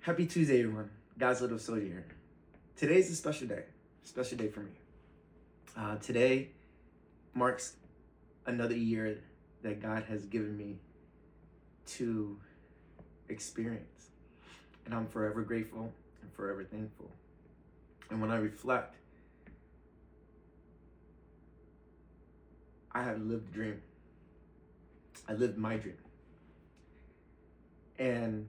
Happy Tuesday, everyone. God's little soldier here. Today's a special day for me. Today marks another year that God has given me to experience. And I'm forever grateful and forever thankful. And when I reflect, I have lived a dream. I lived my dream. And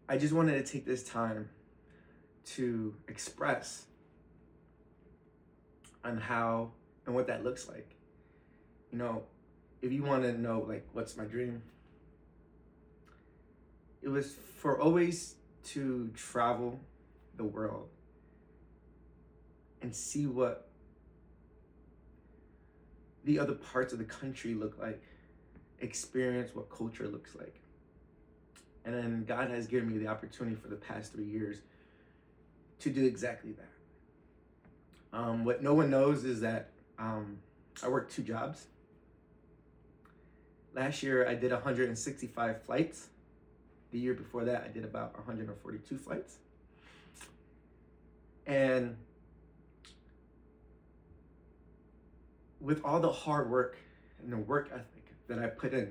I just wanted to take this time to express on how and what that looks like. You know, if you want to know, like, what's my dream? It was for always to travel the world and see what the other parts of the country look like, experience what culture looks like. And then God has given me the opportunity for the past 3 years to do exactly that. What no one knows is that I work 2 jobs. Last year, I did 165 flights. The year before that, I did about 142 flights. And with all the hard work and the work ethic that I put in,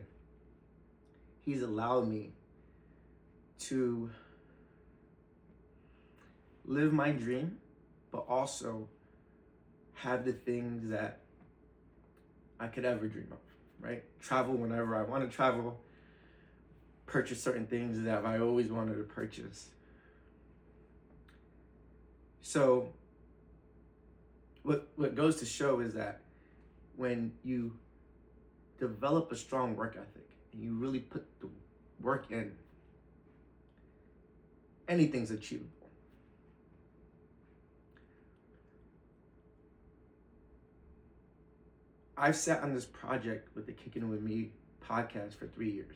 He's allowed me to live my dream, but also have the things that I could ever dream of, right? Travel whenever I want to travel, purchase certain things that I always wanted to purchase. So what goes to show is that when you develop a strong work ethic and you really put the work in, anything's achievable. I've sat on this project with the Kicking With Me podcast for 3 years.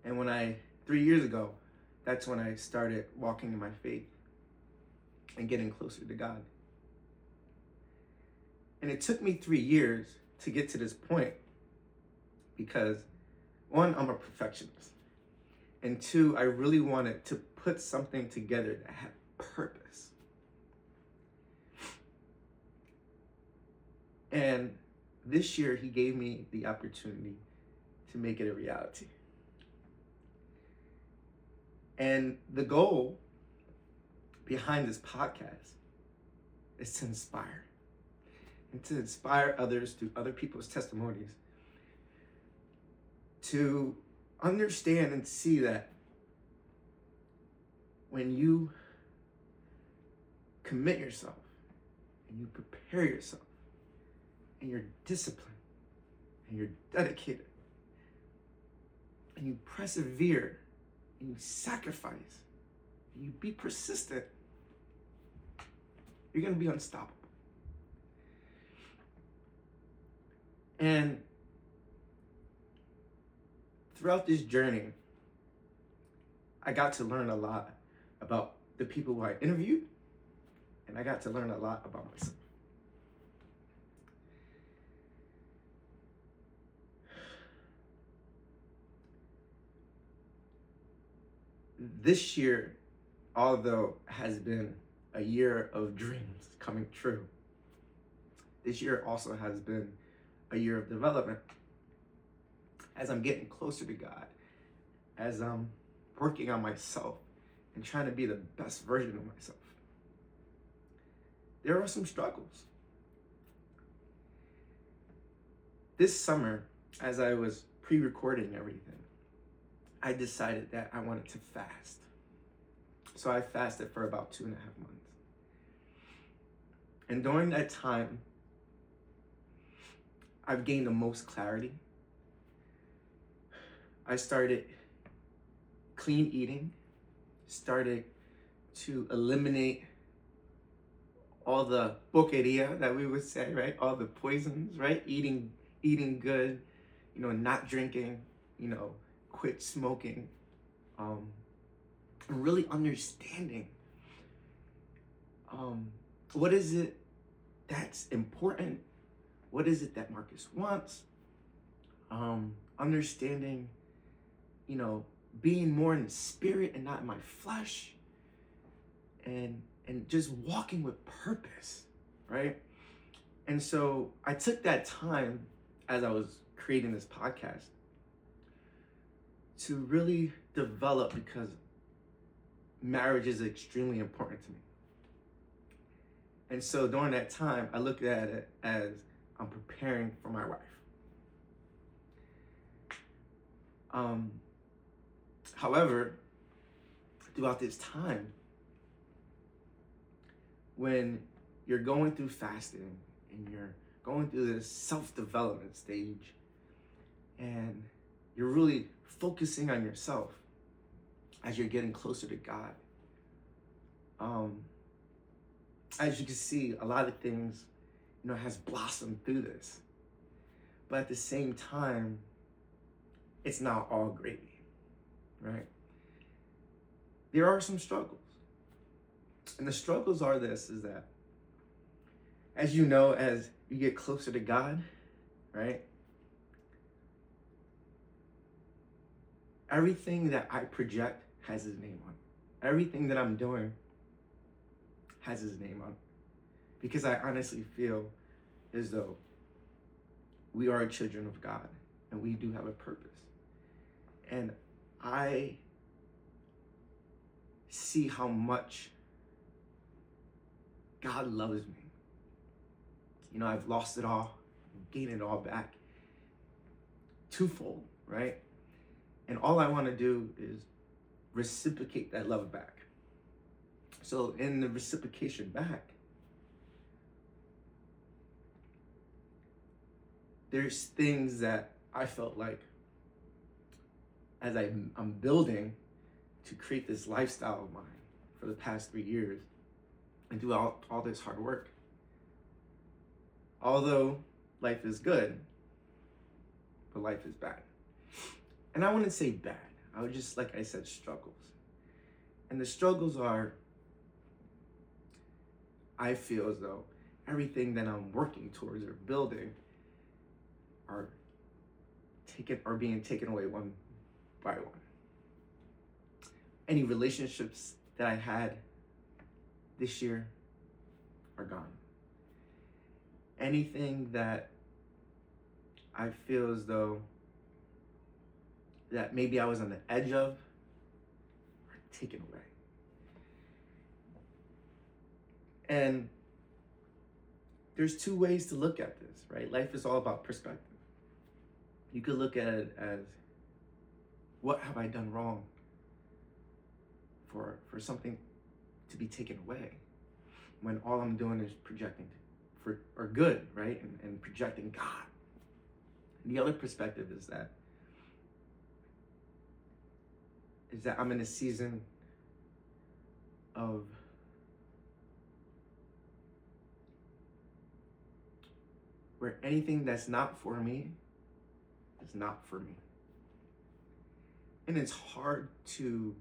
And 3 years ago, that's when I started walking in my faith and getting closer to God. And it took me 3 years to get to this point because, 1, I'm a perfectionist. And 2, I really wanted to put something together that had purpose. And this year, He gave me the opportunity to make it a reality. And the goal behind this podcast is to inspire. And to inspire others through other people's testimonies to understand and see that when you commit yourself and you prepare yourself and you're disciplined and you're dedicated and you persevere and you sacrifice and you be persistent, you're going to be unstoppable. And throughout this journey, I got to learn a lot about the people who I interviewed, and I got to learn a lot about myself. This year, although has been a year of dreams coming true, this year also has been a year of development. As I'm getting closer to God, as I'm working on myself and trying to be the best version of myself, there are some struggles. This summer, as I was pre-recording everything, I decided that I wanted to fast. So I fasted for about 2.5 months. And during that time, I've gained the most clarity. I started clean eating, started to eliminate all the porqueria that we would say, right? All the poisons, right? Eating good, not drinking, quit smoking, and really understanding what is it that's important, what is it that Marcus wants, understanding being more in the spirit and not in my flesh, and just walking with purpose, right? And so I took that time as I was creating this podcast to really develop, because marriage is extremely important to me. And so during that time, I looked at it as I'm preparing for my wife. However, throughout this time, when you're going through fasting and you're going through this self-development stage and you're really focusing on yourself as you're getting closer to God, as you can see, a lot of things, has blossomed through this. But at the same time, it's not all gravy, right? There are some struggles. And the struggles are is that, as you get closer to God, right? Everything that I project has his name on it. Everything that I'm doing has his name on it. Because I honestly feel as though we are children of God and we do have a purpose. And I see how much God loves me. I've lost it all, gained it all back twofold, right? And all I want to do is reciprocate that love back. So in the reciprocation back, there's things that I felt like as I'm building to create this lifestyle of mine for the past 3 years and do all this hard work. Although life is good, but life is bad. And I wouldn't say bad. I would just, like I said, struggles. And the struggles are, I feel as though everything that I'm working towards or building are being taken away one by one. Any relationships that I had this year are gone. Anything that I feel as though that maybe I was on the edge of are taken away. And there's two ways to look at this, right? Life is all about perspective. You could look at it as, what have I done wrong for something to be taken away, when all I'm doing is projecting for good, right? And projecting God. And the other perspective is that I'm in a season of where anything that's not for me is not for me. And it's hard to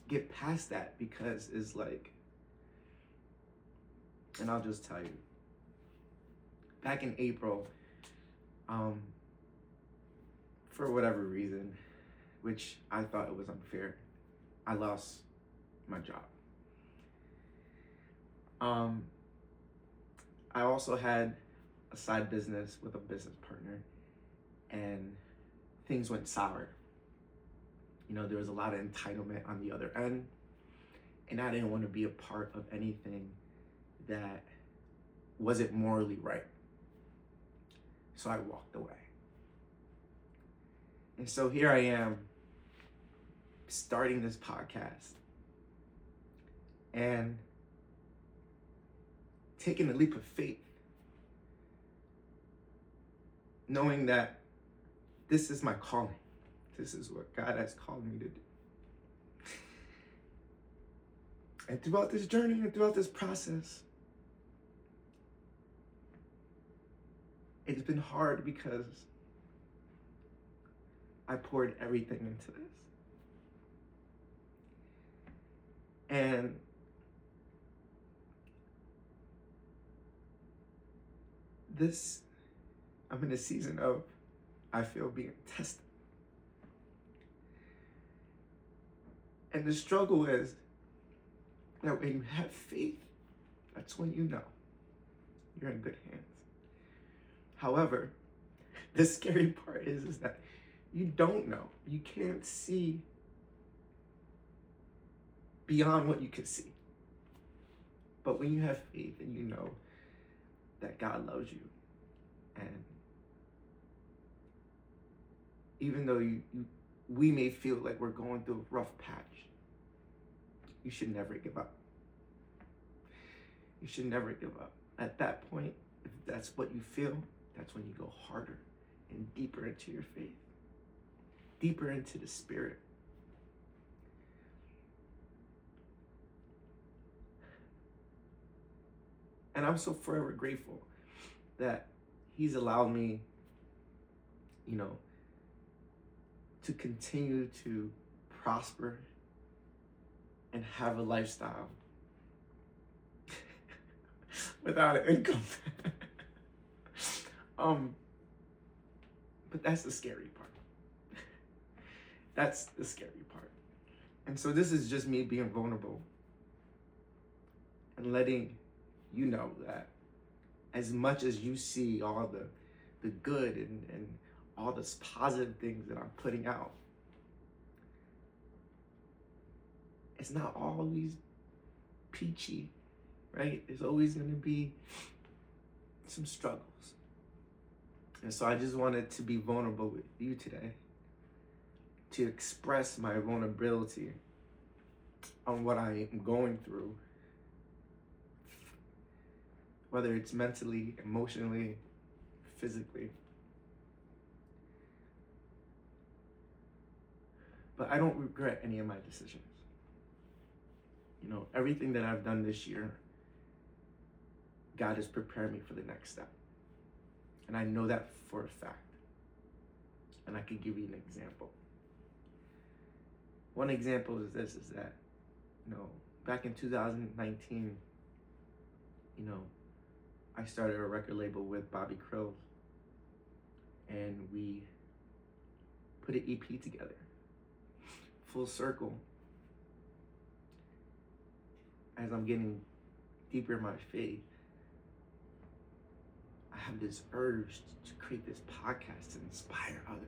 get past that, because it's like, and I'll just tell you, back in April, for whatever reason, which I thought it was unfair, I lost my job. I also had a side business with a business partner, and things went sour. There was a lot of entitlement on the other end, and I didn't want to be a part of anything that wasn't morally right. So I walked away. And so here I am, starting this podcast and taking a leap of faith, knowing that this is my calling. This is what God has called me to do. And throughout this journey and throughout this process, it's been hard because I poured everything into this. And I'm in a season of I feel being tested. And the struggle is that when you have faith, that's when you know you're in good hands. However, the scary part is that you don't know. You can't see beyond what you can see. But when you have faith and you know that God loves you, and even though we may feel like we're going through a rough patch, you should never give up. You should never give up. At that point, if that's what you feel, that's when you go harder and deeper into your faith, deeper into the Spirit. And I'm so forever grateful that He's allowed me, to continue to prosper and have a lifestyle without an income. But that's the scary part. That's the scary part. And so this is just me being vulnerable and letting you know that as much as you see all the good and all those positive things that I'm putting out, it's not always peachy, right? There's always going to be some struggles. And so I just wanted to be vulnerable with you today, to express my vulnerability on what I am going through, whether it's mentally, emotionally, physically. But I don't regret any of my decisions. Everything that I've done this year, God has prepared me for the next step. And I know that for a fact. And I could give you an example. One example is that, back in 2019, I started a record label with Bobby Krill, and we put an EP together. Full circle. As I'm getting deeper in my faith, I have this urge to create this podcast to inspire others.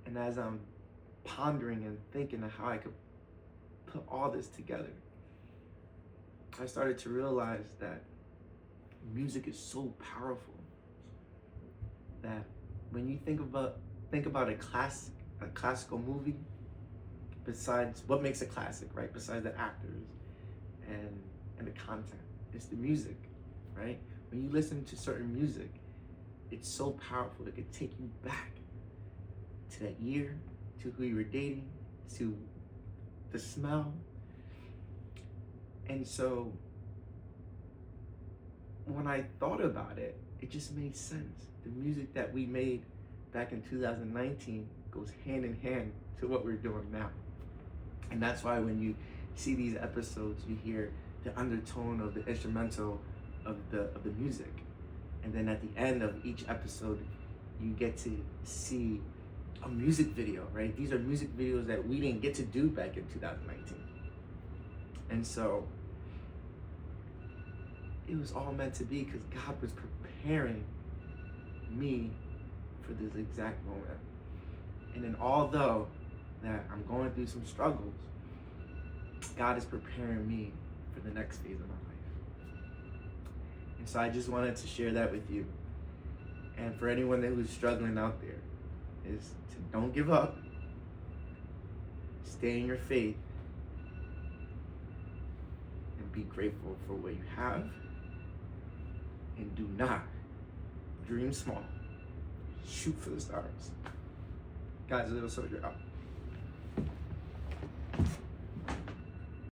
And as I'm pondering and thinking of how I could put all this together, I started to realize that music is so powerful that when you think about a classical movie, besides what makes a classic, right? Besides the actors and the content, it's the music, right? When you listen to certain music, it's so powerful. It could take you back to that year, to who you were dating, to the smell. And so when I thought about it, it just made sense. The music that we made back in 2019 goes hand in hand to what we're doing now. And that's why when you see these episodes, you hear the undertone of the instrumental of the music. And then at the end of each episode, you get to see a music video, right? These are music videos that we didn't get to do back in 2019. And so it was all meant to be because God was preparing me for this exact moment. And then although that I'm going through some struggles, God is preparing me for the next phase of my life. And so I just wanted to share that with you. And for anyone who's struggling out there, is to don't give up. Stay in your faith. And be grateful for what you have. And do not dream small. Shoot for the stars. Guys, a little soldier out.